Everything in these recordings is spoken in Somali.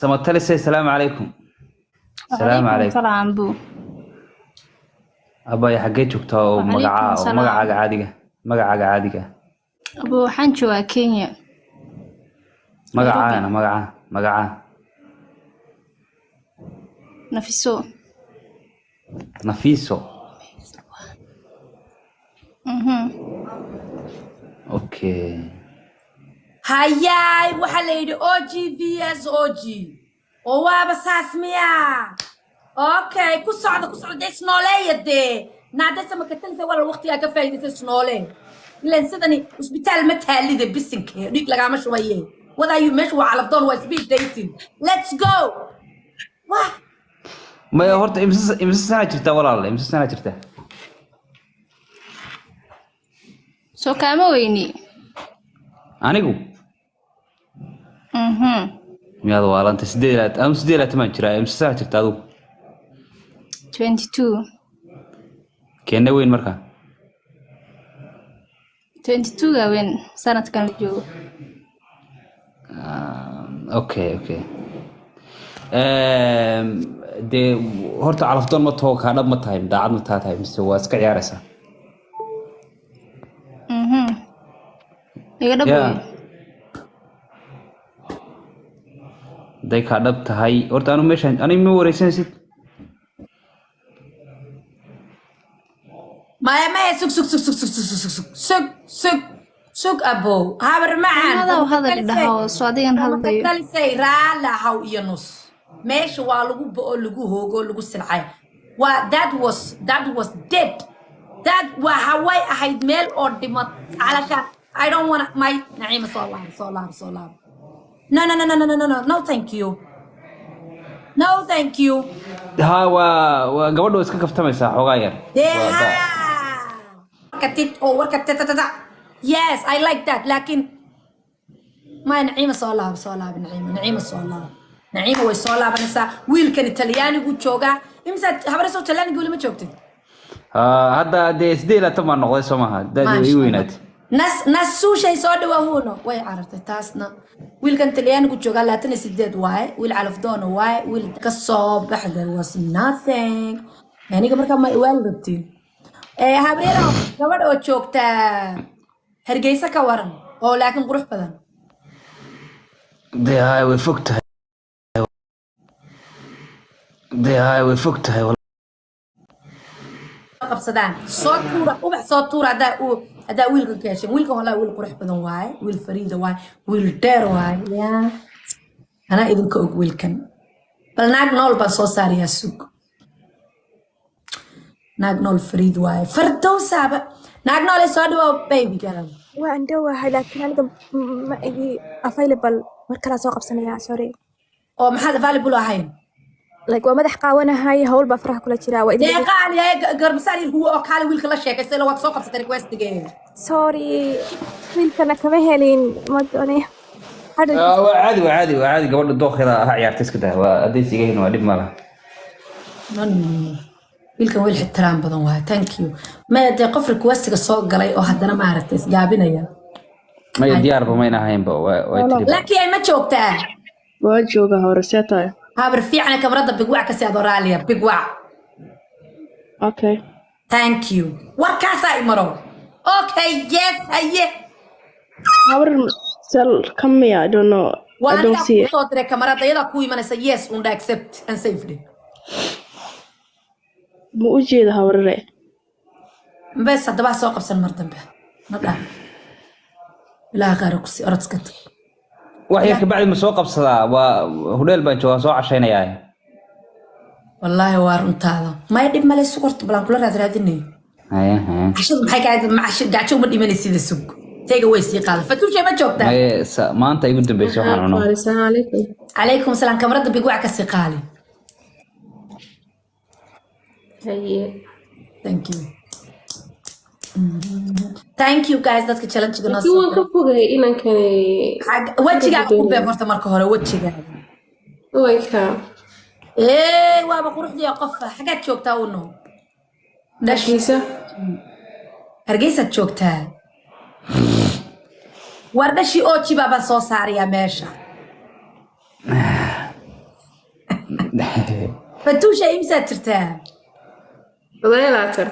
سمعتلي سي السلام عليكم. السلام وعليكم عليكم. السلام بو. أبا حقيت شفتها وعليكم ومقعة السلام عادية مقعة عادية أبو حنجوا كينيا مقعة نيروبي أنا مقعة نفسو. نفيسو. اها أوكي هياي waxaa la yidhi og vs og oo waaba saas miya okay ku socda dee snooleeya dee naadasa ma ka talisa wala waqtigaa ka faa'iidaysa snoole ilan sidani isbitaal ma taalida bisinke dhig lagaama shubaye wadaayu meesha waa calafdoon waa speed dating let's go wah ما هورت إمس سنة جرتا ولا إمس سنة جرتا سو كاما ويني أنيقو اها مياد والله أنت سديلات أنا سديلات ما جرا إمس سنة جرتا أدو 22 كأنه وين مركا 22 وين سنة كان الجو. أوكي دي هورت عرفتون ما توك هذا ما تايم دا عاد ما تايم سوى اسك عيارسا اها يقدر يا داي كادب تهاي هورت أنا مشان أنا مو وريسن سيت ما سوق أبو هابر معان هذا وهذا اللي ده سعوديا هذا تلسي رالا هاو ينص ماشي والغو بقول لغو هوغو لغو سلعي و that was dead that وهواي أحيد ميل or دمت علشان I don't wanna my نعيمة صلاة no thank you no thank you ها وقبل اسك كفتميسا حوغاير كتيت أو وركتت yes I like that لكن ما نعيمة صلاة نعيمة صلاة نعيمة وصلاة بنسا ويل كان إيطالياني وجوجا إمسا هبرسو إيطالياني يقول ما جوجتي هذا دي سديلا تما نقول سماها ده دي وينات ناس شيء صار وهونه وي عرفت تاسنا ويل كان إيطالياني وجوجا لا تنسى ديد واي ويل على فدون واي ويل كصوب حدا was nothing يعني قبل كم ما يوالدتي هبريرو قبل أو جوجتا هرجيسا كورن أو لكن قروح بدن دي هاي وفقتها والله qabsadaan soo tuura hadaa wiilka kaashin wiilka walaa wiil qurux badan waaye wiil fariida waaye wiil dheer waaye yaa anaa idinka og wiilkan bal naag nool baan soo saarayaa sug naag nool fariid waaye fardowsaaba naag nool soo dhawow baby garan waan dhawahay laakiin aniga ma igi available markala soo qabsanaya sorry oo maxaad available ahayn like waa madax qaawanahay hawl baa faraha kula jira waa idin qaali ay garbasari huwa oo kale wiilka la sheekaystay la waad soo qabsatay requestigeen sorry wiilkana kama helin ma doonay وعادي قبل الدوخرة عيارتي كده وأديت يجين وأديب ماله wiilkan wiil ixtiraam badan waaye thank you ma dee qof requestiga soo galay oo haddana ma aragtay isgaabinaya ما ديار بمينا هين laakiin ay ma joogtaa waa jooga hore seetay habar fiicana kamarada bigwac ka sii adoraaliya bigwac okay thank you warkaasaa imaro okay yes haye habar sel kamia I don't know I don't see it soo diray kamarada iyada ku imanaysa yes and accept and safely ma u jeeda habarre bes haddaba soo qabsan mar dambe madha ilaa qaarkusi orodskad وحياك بعد ما سوق بصلا وهدول بنشوا سوق عشان ياي والله وارنت هذا ما يدب مالي سكرت بلان كل هذا هذني عشان محي قاعد مع قاعد شو بدي مالي سيد السوق تيجي ويسي قال فتوش ما جوبته ما انت يقول دبي شو حنا السلام عليكم عليكم السلام كمرد بيقوع كسيقالي هي thank you thank you guys dadka challenge gana soo ka fogay inankan wajiga ku beefarta marka hore wajiga wayka waaba quruxdiya qof xagaad joogtaa uno dashiisa hargeysa joogtaa war dashi oo jiba baan soo saariyaa meesha فتوشة إمسا ترتا later.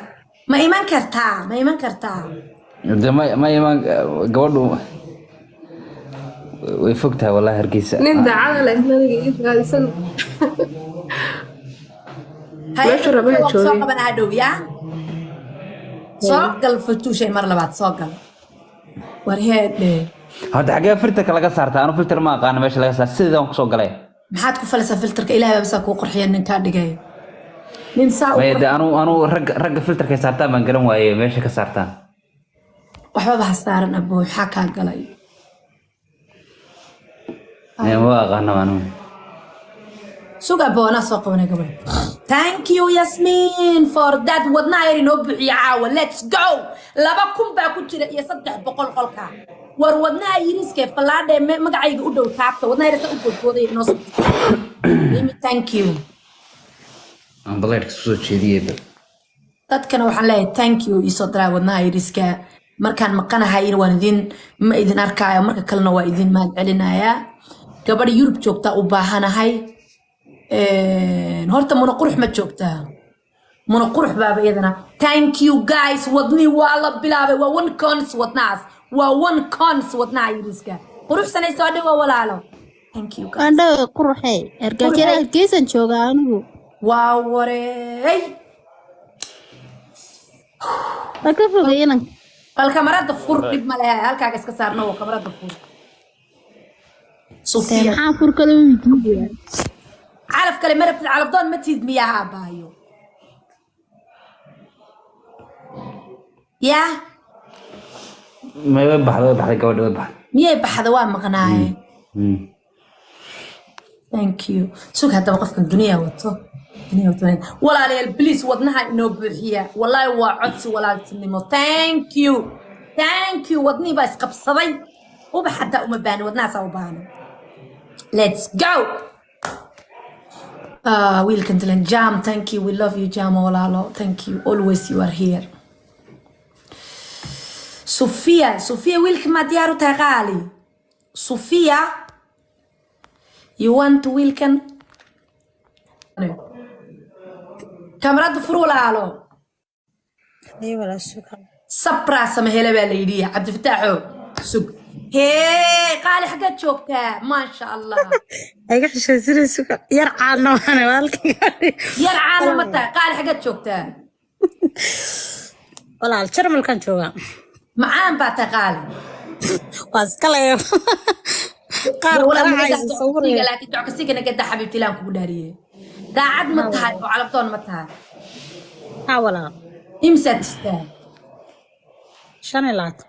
ما إيمان كرتا ما إيمان كرتا ما يمان قبله ويفكتها والله هرقيسة nin daacada leh nabiga ii raadsan هاي meesha rabaha سوق joogay بنا هدو يا سوق الفتوشة مرة بعد سوق ورهاد هذا حاجة فلتر laga saartaa أنا فلتر ما أقان ماشي laga saar sidaan ku soo galay maxaad ku falsa filterka ilaahay baa ku qurxiya ninka dhigay nin saa ما يدي أنا رج فلتر كي saartaa baan garan waayay meesha ka saartaan waxba ba saaran aboo waxa ka galay ما أقان أنا suga boona soo qabanay gabadh thank you Yasmin for that wadna ay inoo bixiya caawa let's go 2,000 baa ku jira iyo 300 qolka war wadna ay iriske falaadhe magacayga u dhow taabta wadna ay rasa u godgooday inoo soo thank you aan baleerka soo jeediyay dadkana waxaan leeyahay thank you isoo diray wadna ay iriska markaan maqanahay waan ma idin arkaayo marka kalena waa idin mahad celinayaa gabadh Yurub joogta u baahanahay horta muna qurux ma joogtaa muna qurux baaba iyadana thank you guys wadni waa la bilaabay waa one cons wadnaas waa one cons wadnaa yiriska qurux sanay soo dhawo walaalo thank you guys anda quruxay ergajada geesan jooga anigu waa wareey ka fogeeynan bal kamarada fur dib ma leeyahay halkaaga iska saarno waa kamarada fur Sofia maxaa fur kale u diiday عارف كلمة ربط العربدون ما تيد مياها بايو يا ما يبحث قبل يبحث مية بحذوان مغناي ثانك يو سوق هذا وقفك الدنيا وطو الدنيا وطو ولا لي البليس ودناها انه بحية والله وعدس ولا تنمو ثانك يو ودني بس قبصدي وبحتى بان ودناها سوبان let's go welcome to Jam. Thank you. We love you, Jam. Olalo. Thank you. Always you are here. Sophia, welcome Madiaru Tagali. Sophia, you want to welcome? Camarad Frulalo. ايوه شكرا Sapra samahela balidi. عبد الفتاح سوق. هي قال حاجات شوكتا ما شاء الله. ايش شزير شكرا يرعانا وانا والك يرعانا متى قال حاجات شوكتا. والله الشرم كان شوكا معان باتقال. واسكلا قال ولا انا ما عايز قاعد اصور لكن تعكسيك انا قد حبيبتي لام كبداريه قاعد متهاي وعلى بطون متهاي حاول امسى تستاهل شان لات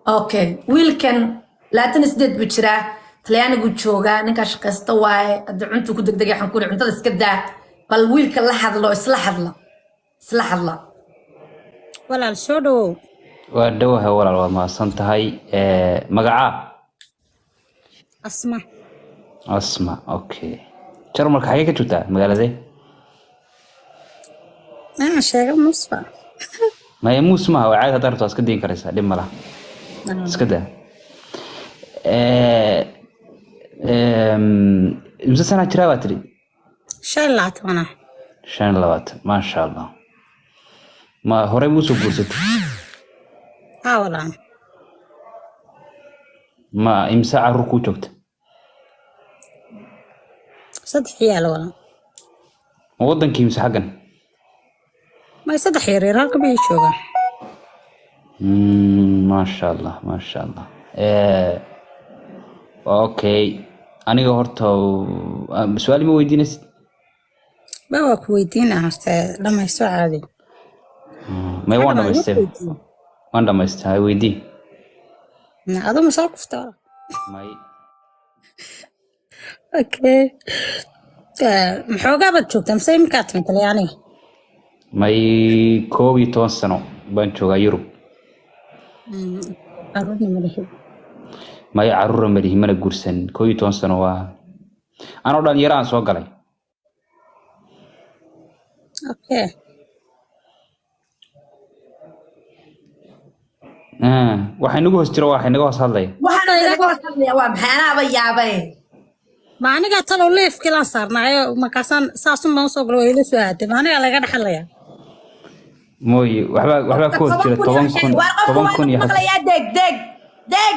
اوكي ويلكن لا تنسدد بجرا تليانا قد شوغا نكا شقستا واي قد عنتو كدك دقي حنكون عنتا اسكدا بل ويلكن لحظ الله اصلح الله ولا الشودو ودوها ولا ما سنتهاي مقعة اسمع اوكي شرمك حاجة كتوتا مقالة دي انا شايفه مصفى ما هي مو اسمها وعادها دارتو اسكدين كريسا دي ملا اسكدا امسا سنة جرا تري شان لات وانا شان لوات ما شاء الله ما هوري موسو قرست حاول ما امسا عروكو جوكت صدح يا ولا ودن كي امسا حقا ما يصدح يرير هالك بيشوغا ما شاء الله ما شاء الله اوكي aniga horta su'aal ma weydiinaysid baa ku weydiina hasta dhamaysto caadi ma waan dhamaystay weydii adu ma soo kufta may okay maxoogaa baad joogtaa mise imikaad timid talyaaniga may 11 sano baan joogaa Yurub carruurna ma lihid may carruur ma lihi mana guursan 11 sano waa anoo dhan yaraan soo galay okay waxay nagu hoos jiro waxay naga hoos hadlay waxaan naga hoos hadlaya waa maxay anaaba yaabay ما أنا قاعد طلعوا ليف كلا صار معي ومكاسان ساسون ما وصل قالوا إلى سؤال ما أنا قاعد قاعد حليا موي waxba ku jira 10 kun iyo maqlayaa deg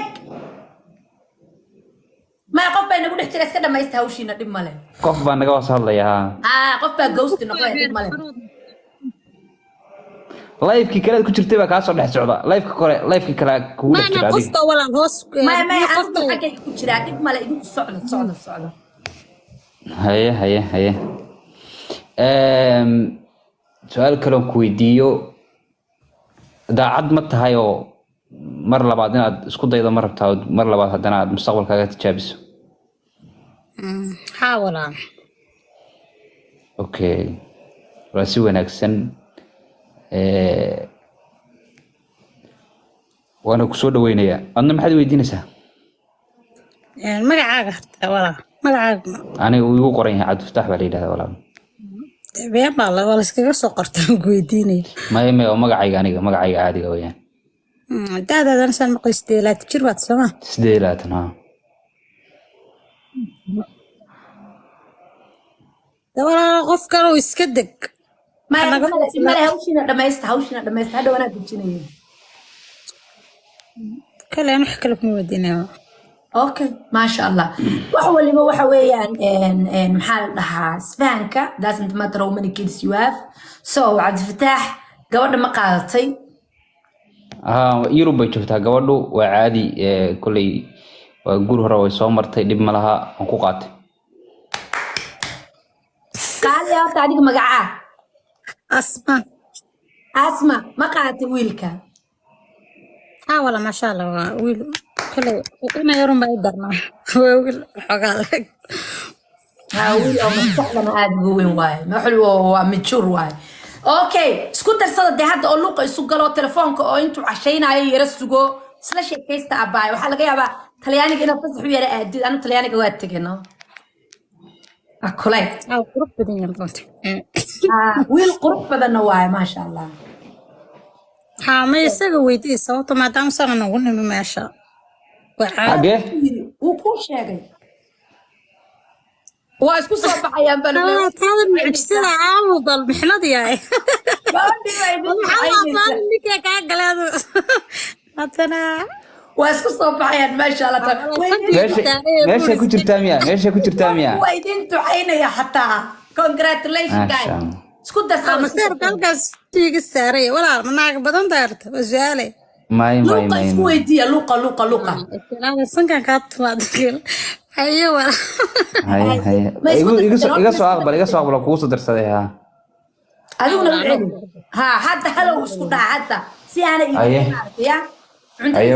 ما قف بيننا قول احترس كده ما يستهوشينا دم ماله qof baa naga wasa hadlaya قف بقى جوست نقول دم ماله live-ki kale ku jirtay baa ka soo dhex socda live-ki kale ku ما dhex jira أنا adiga قصة ولا غص ما أصلا حاجة كتير دم ماله يقول الصعدة haye su'aal kale oo ku weydiiyo daacad ma tahay oo mar labaad inaad isku daydo mar rabtaa mar labaad haddana aad mustaqbalkaaga tijaabiso حاول okay waa si wanaagsan waana ku soo dhaweynayaa adna maxaad weydiinaysaa يعني ما قاعد ولا ما قاعد aniga uu igu qoran yahay cabdifataax baa la yidhahdaa walaal بيا بالله ولا سكر سقرت قويديني maya oo magacayga caadiga weeyaan هذا أنا سان مقيستي لا تجربة سما 8 ha ولا غف كانوا يسكدك ما له هوشنا دمست هذا وانا بتجيني كلا نحكي لك مودينا اوكي ما شاء الله waxa weeyaan maxaa dhahaa Spanka doesn't matter how many kids you have so Cabdifataax gabadha ma qaadatay Yurub bay joogtaa gabadhu waa caadi kulay waa guur hore way soo martay dib ma laha aan ku qaatay qaali ah adiga magaca أسمع ma qaadatay wiilka والله ما شاء الله ويل كله أنا يوم بيدرنا ويل حقالك wiil oo mustaqbalna aad ugu weyn waay ma xulwo waa mature waay okay isku darsada hadda oo luuqa isu galo telefoonka oo intuu cashaynayo yara sugo isla sheekaysta abaay waxa laga yaabaa talyaaniga inuu fasax u yara aadid anu talyaaniga waa tagayno akulay أو قرب بدين يبغونت wiil qurux badanna waay ma sha Allah ها ما يسوي ويدي صوته ما دام صار نقول ما شاء وعاد xagee wuu ku sheegay waa isku soo baxayaan bal هذا المعجزة عامل المحنة دي هاي waa isku soo baxayaan ma sha Allah meesha ku jirtaa miya waa idin ducaynaya xataa congratulations guys isku darsada مسير قلقس تيجي السارية ولا مناق بدن دارت وزالي luuqa isku weydiiya luuqa هذا سنكا كات ما دخل أيوة iga soo aqbal kugu soo darsaday ha adiguna u celi ha hadda halow isku dhaca hadda si aanay iiya haye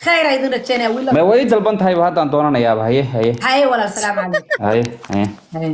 khayr idin rajeynaya wiil ma way dalban tahay haddaan doonanayaaba haye haye walaal salaam calaykum haye